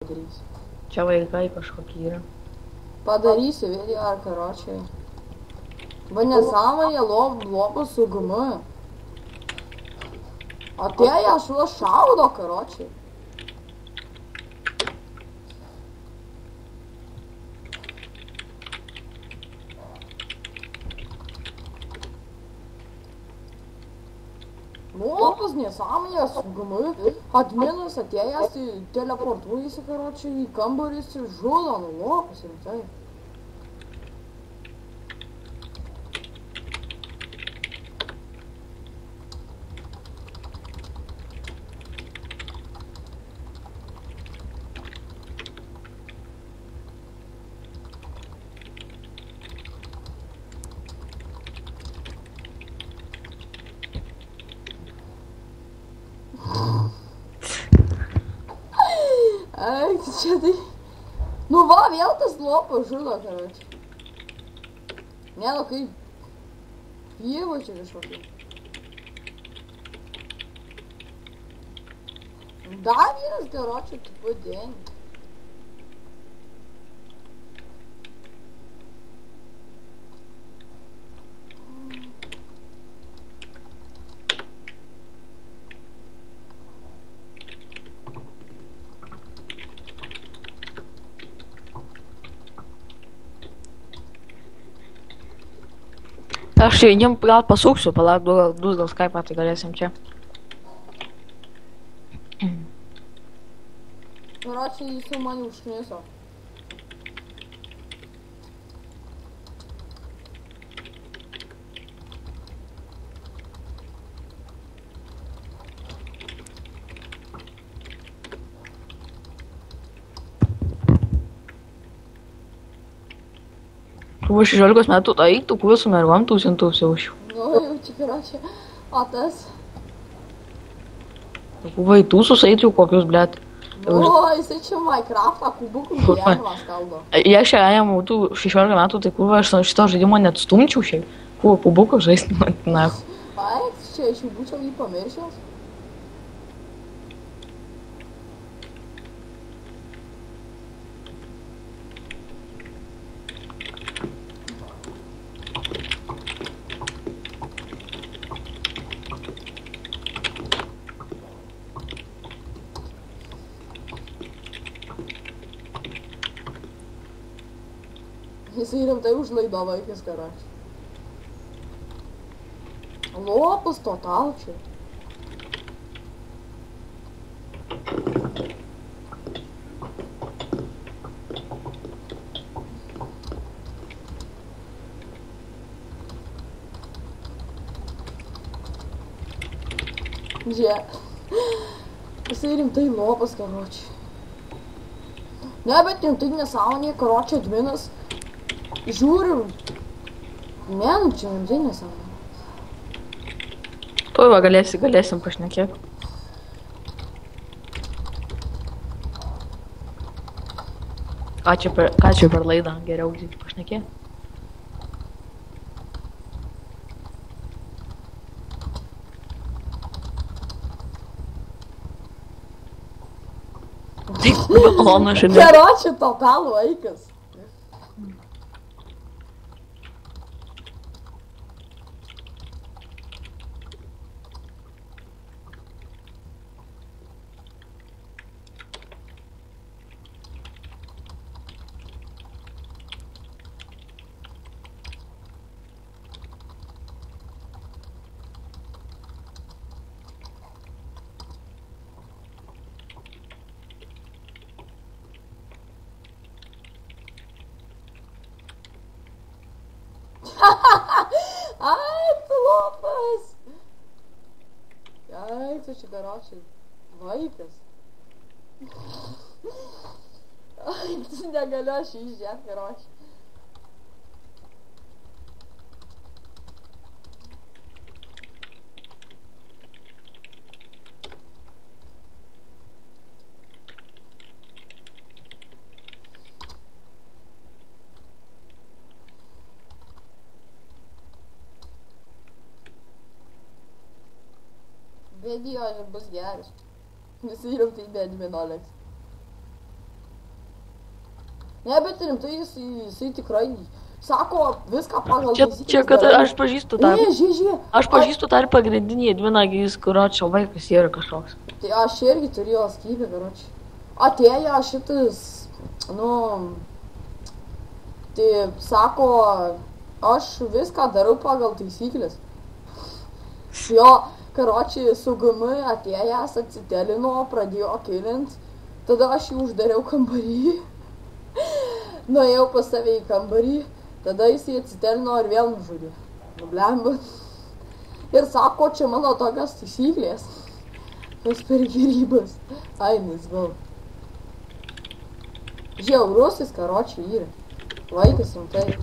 padarysi. Čia vaikai kažkokie yra. Padarysi video ar karočiai. Va nesąmonė lopas su GM. Atėję šuo šaudo karočiai. Lopas nesąmonė su GM. Adminas atėjęs teleportuojasi karočiai į kambarys ir žudo, nu lopas rimtai. Ai, čia tai... Nu va, vėl tas lopas žudo, karočiai. Ne, nu kaip... Pievo čia kažkokia. Dar vienas, karočiai, tu padėni. Aš jiem gal pasuksiu, palauk, gal Skype'ą, tai galėsim čia. Karočiai, jis jau mane užkniso. Tu 16 metų, tai tu kuo su mergom tūsintųsi už. Nu, jau čia, karočiai. O tas... Tu kuvai tūsus eitų kokius, blėt. Nu, jisai čia Minecraftą kubukų gyvenimą skaldo. Jei šiandien būtų 16 metų, tai kuva aš šito žaidimo net stumčiau šiaip. Kuo kubuką žaisti, na. Ai, čia aš jau būčiau jį pamiršęs. Jisai rimtai užlaido vaikas, karočiai. Lopas total čia. Žiūrėk. Jisai rimtai lopas, karočiai. Ne, bet rimtai nesąmonė, karočiai adminas. Žiūriu. Ne, nu čia rimtai nesąmonė. Tuoj va galėsim pašnekėti. Ką čia per laidą geriau pašnekėti? Taip, malonu šiandien. Karočiai, total vaikas. Ai, tu lopas. Ai, tu čia karočiai vaikas. Ai, tu negaliu aš išžiūrėt, karočiai. Video bus geras. Visi rimtai be admino liks. Ne, bet rimtai jisai tikrai sako viską pagal Čia, kad aš pažįstu tą. Ne, žiūrėk. Aš pažįstu tą ir pagrindinį Edvinagį, kurio čia vaikas yra kažkoks. Tai aš irgi turėjau skybę, karoči. Atėjo šitas, nu, tai sako, aš viską darau pagal taisyklės. Jo, karoči, su GM atėjęs atsitelino, pradėjo kilint, tada aš jį uždariau kambarį. Nuėjau pas save į kambarį, tada jisai atsitelino ir vėl nužudė. Nublemba. Ir sako, čia mano tokios taisyklės. Kas per gyrybas. Ai, nesgal. Žiaurusis karočiai yra. Vaikas rimtai.